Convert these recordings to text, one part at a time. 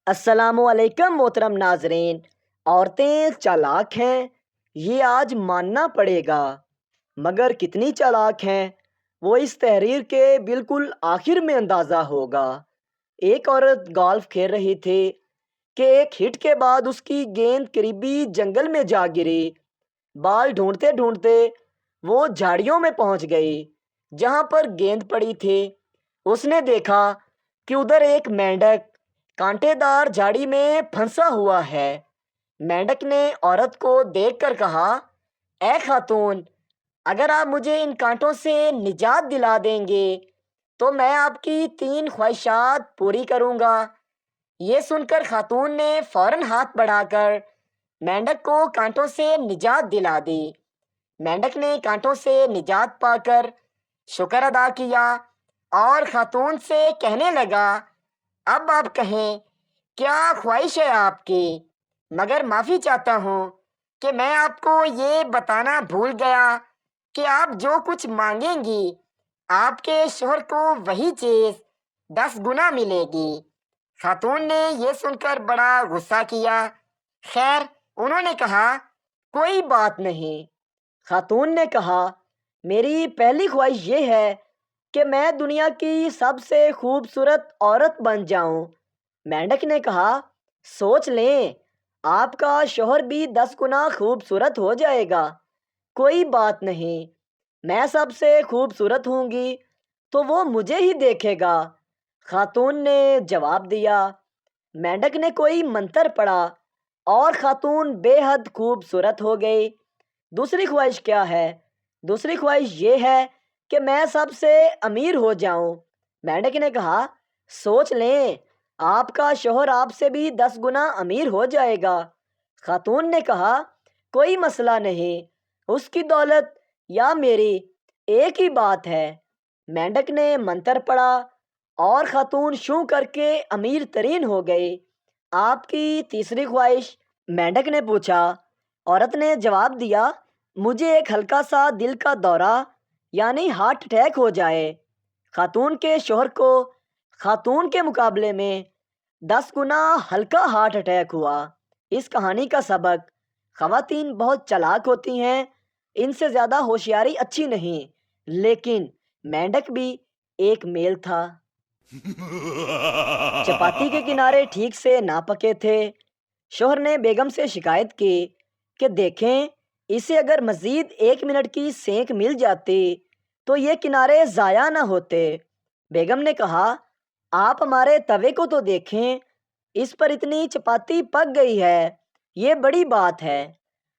السلام علیکم محترم ناظرین۔ عورتیں چالاک ہیں، یہ آج ماننا پڑے گا، مگر کتنی چالاک ہیں وہ اس تحریر کے بالکل آخر میں اندازہ ہوگا۔ ایک عورت گولف کھیل رہی تھی کہ ایک ہٹ کے بعد اس کی گیند قریبی جنگل میں جا گری۔ بال ڈھونڈتے ڈھونڈتے وہ جھاڑیوں میں پہنچ گئی جہاں پر گیند پڑی تھی۔ اس نے دیکھا کہ ادھر ایک مینڈک کانٹے دار جھاڑی میں پھنسا ہوا ہے۔ مینڈک نے عورت کو دیکھ کر کہا، اے خاتون، اگر آپ مجھے ان کانٹوں سے نجات دلا دیں گے تو میں آپ کی 3 خواہشات پوری کروں گا۔ یہ سن کر خاتون نے فوراً ہاتھ بڑھا کر مینڈک کو کانٹوں سے نجات دلا دی۔ مینڈک نے کانٹوں سے نجات پا کر شکر ادا کیا اور خاتون سے کہنے لگا، اب آپ کہیں کیا خواہش ہے آپ کی؟ مگر معافی چاہتا ہوں کہ میں آپ کو یہ بتانا بھول گیا کہ آپ جو کچھ مانگیں گی آپ کے شوہر کو وہی چیز 10 گنا ملے گی۔ خاتون نے یہ سن کر بڑا غصہ کیا۔ خیر، انہوں نے کہا، کوئی بات نہیں۔ خاتون نے کہا، میری پہلی خواہش یہ ہے کہ میں دنیا کی سب سے خوبصورت عورت بن جاؤں۔ مینڈک نے کہا، سوچ لیں، آپ کا شوہر بھی 10 گنا خوبصورت ہو جائے گا۔ کوئی بات نہیں، میں سب سے خوبصورت ہوں گی تو وہ مجھے ہی دیکھے گا۔ خاتون نے جواب دیا۔ مینڈک نے کوئی منتر پڑھا اور خاتون بے حد خوبصورت ہو گئی۔ دوسری خواہش کیا ہے؟ دوسری خواہش یہ ہے کہ میں سب سے امیر ہو جاؤں۔ مینڈک نے کہا، سوچ لیں، آپ کا شوہر آپ سے بھی 10 گنا امیر ہو جائے گا۔ خاتون نے کہا، کوئی مسئلہ نہیں، اس کی دولت یا میری ایک ہی بات ہے۔ مینڈک نے منتر پڑھا اور خاتون شوں کر کے امیر ترین ہو گئی۔ آپ کی تیسری خواہش؟ مینڈک نے پوچھا۔ عورت نے جواب دیا، مجھے ایک ہلکا سا دل کا دورہ یعنی ہارٹ اٹیک ہو جائے۔ خاتون کے شوہر کو خاتون کے مقابلے میں 10 گنا ہلکا ہارٹ اٹیک ہوا۔ اس کہانی کا سبق، خواتین بہت چالاک ہوتی ہیں، ان سے زیادہ ہوشیاری اچھی نہیں، لیکن مینڈک بھی ایک میل تھا۔ چپاتی کے کنارے ٹھیک سے نہ پکے تھے۔ شوہر نے بیگم سے شکایت کی کہ دیکھیں، اسے اگر مزید 1 منٹ کی سینک مل جاتی تو یہ کنارے ضائع نہ ہوتے۔ بیگم نے کہا، آپ ہمارے توے کو تو دیکھیں، اس پر اتنی چپاتی پک گئی ہے، یہ بڑی بات ہے۔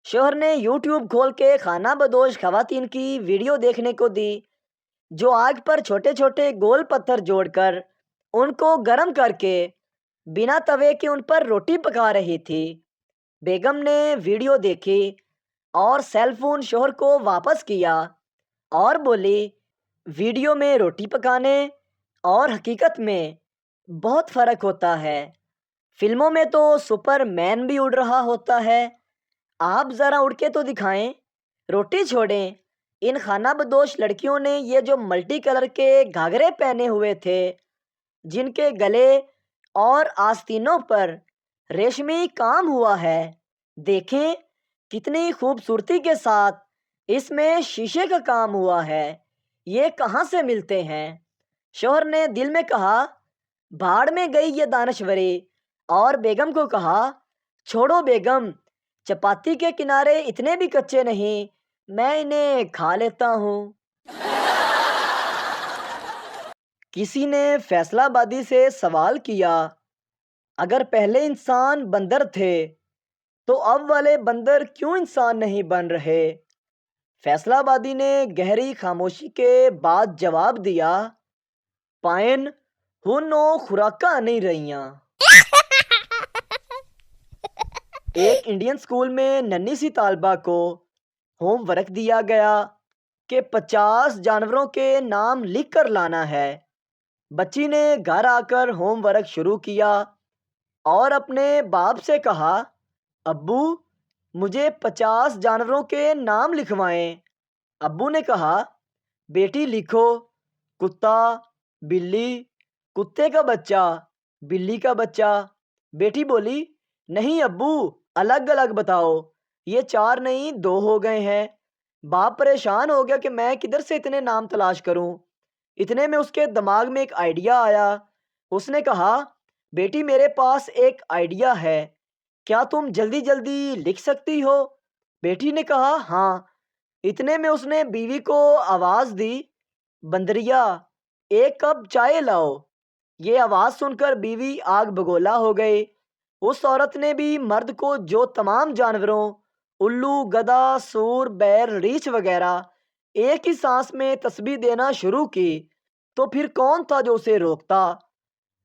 شوہر نے یوٹیوب کھول کے خانہ بدوش خواتین کی ویڈیو دیکھنے کو دی جو آگ پر چھوٹے چھوٹے گول پتھر جوڑ کر ان کو گرم کر کے بنا توے کے ان پر روٹی پکا رہی تھی۔ بیگم نے ویڈیو دیکھی اور سیل فون شوہر کو واپس کیا اور بولی، ویڈیو میں روٹی پکانے اور حقیقت میں بہت فرق ہوتا ہے۔ فلموں میں تو سپر مین بھی اڑ رہا ہوتا ہے، آپ ذرا اڑ کے تو دکھائیں۔ روٹی چھوڑیں، ان خانہ بدوش لڑکیوں نے یہ جو ملٹی کلر کے گھاگھرے پہنے ہوئے تھے، جن کے گلے اور آستینوں پر ریشمی کام ہوا ہے، دیکھیں کتنی خوبصورتی کے ساتھ اس میں شیشے کا کام ہوا ہے، یہ کہاں سے ملتے ہیں؟ شوہر نے دل میں کہا، بھاڑ میں گئی یہ دانشوری، اور بیگم کو کہا، چھوڑو بیگم، چپاتی کے کنارے اتنے بھی کچے نہیں، میں انہیں کھا لیتا ہوں۔ کسی نے فیصلہ آبادی سے سوال کیا، اگر پہلے انسان بندر تھے تو اب والے بندر کیوں انسان نہیں بن رہے؟ فیصلہ آبادی نے گہری خاموشی کے بعد جواب دیا، پائن ہنو خوراکاں نہیں رہیاں۔ ایک انڈین اسکول میں ننھی سی طالبہ کو ہوم ورک دیا گیا کہ 50 جانوروں کے نام لکھ کر لانا ہے۔ بچی نے گھر آ کر ہوم ورک شروع کیا اور اپنے باپ سے کہا، ابو مجھے 50 جانوروں کے نام لکھوائیں۔ ابو نے کہا، بیٹی لکھو، کتا، بلی، کتے کا بچہ، بلی کا بچہ، بیٹی بولی نہیں ابو، الگ الگ بتاؤ، یہ 4 نہیں 2 ہو گئے ہیں۔ باپ پریشان ہو گیا کہ میں کدھر سے اتنے نام تلاش کروں۔ اتنے میں اس کے دماغ میں ایک آئیڈیا آیا۔ اس نے کہا بیٹی میرے پاس ایک آئیڈیا ہے، کیا تم جلدی جلدی لکھ سکتی ہو؟ بیٹی نے کہا ہاں۔ اتنے میں اس نے بیوی کو آواز دی بندریا ایک کپ چائے لاؤ۔ یہ آواز سن کر بیوی آگ بگولا ہو گئی۔ اس عورت نے بھی مرد کو جو تمام جانوروں الو گدھا سور بیل ریچھ وغیرہ ایک ہی سانس میں تسبیح دینا شروع کی تو پھر کون تھا جو اسے روکتا؟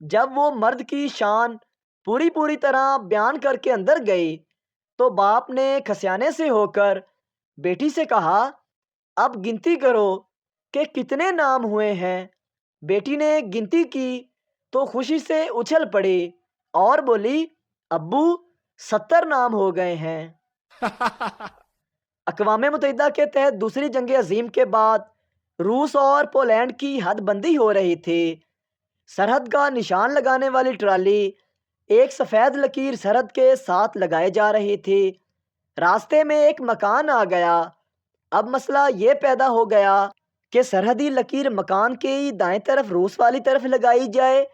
جب وہ مرد کی شان پوری طرح بیان کر کے اندر گئی تو باپ نے کھسیانے سے ہو کر بیٹی سے کہا اب گنتی کرو کہ کتنے نام ہوئے ہیں۔ بیٹی نے گنتی کی تو خوشی سے اچھل پڑی اور بولی ابو 70 نام ہو گئے ہیں۔ اقوام متحدہ کے تحت دوسری جنگ عظیم کے بعد روس اور پولینڈ کی حد بندی ہو رہی تھی۔ سرحد کا نشان لگانے والی ٹرالی ایک سفید لکیر سرحد کے ساتھ لگائے جا رہی تھی۔ راستے میں ایک مکان آ گیا۔ اب مسئلہ یہ پیدا ہو گیا کہ سرحدی لکیر مکان کے دائیں طرف روس والی طرف لگائی جائے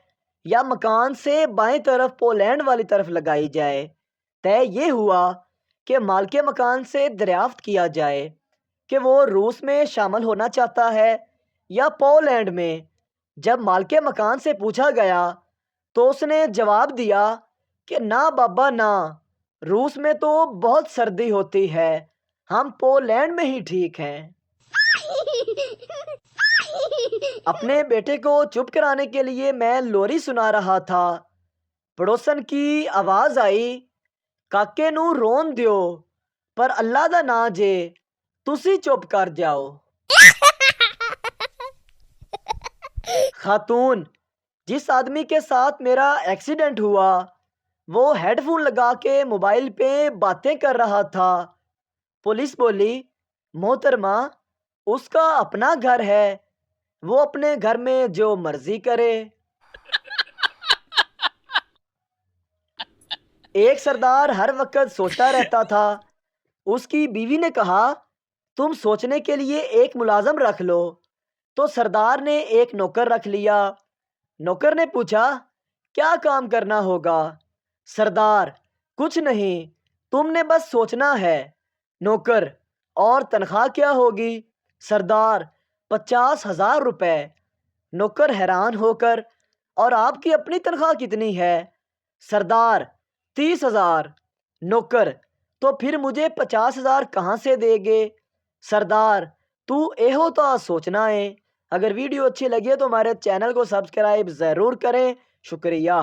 یا مکان سے بائیں طرف پولینڈ والی طرف لگائی جائے۔ طے یہ ہوا کہ مالک مکان سے دریافت کیا جائے کہ وہ روس میں شامل ہونا چاہتا ہے یا پولینڈ میں۔ جب مالک مکان سے پوچھا گیا تو اس نے جواب دیا کہ نہ بابا نہ، روس میں تو بہت سردی ہوتی ہے، ہم پولینڈ میں ہی ٹھیک ہیں۔ اپنے بیٹے کو چپ کرانے کے لیے میں لوری سنا رہا تھا، پڑوسن کی آواز آئی کاکے نو رون دیو پر اللہ دا نا جے تسی چپ کر جاؤ۔ خاتون جس آدمی کے ساتھ میرا ایکسیڈنٹ ہوا وہ ہیڈ فون لگا کے موبائل پہ باتیں کر رہا تھا۔ پولیس بولی محترمہ اس کا اپنا گھر ہے، وہ اپنے گھر میں جو مرضی کرے۔ ایک سردار ہر وقت سوچتا رہتا تھا۔ اس کی بیوی نے کہا تم سوچنے کے لیے ایک ملازم رکھ لو۔ تو سردار نے ایک نوکر رکھ لیا۔ نوکر نے پوچھا کیا کام کرنا ہوگا؟ سردار کچھ نہیں، تم نے بس سوچنا ہے۔ نوکر اور تنخواہ کیا ہوگی؟ سردار 50,000 روپے۔ نوکر حیران ہو کر اور آپ کی اپنی تنخواہ کتنی ہے؟ سردار 30,000۔ نوکر تو پھر مجھے 50,000 کہاں سے دے گے؟ سردار تو ایہو تا سوچنا ہے۔ اگر ویڈیو اچھی لگی تو ہمارے چینل کو سبسکرائب ضرور کریں۔ شکریہ۔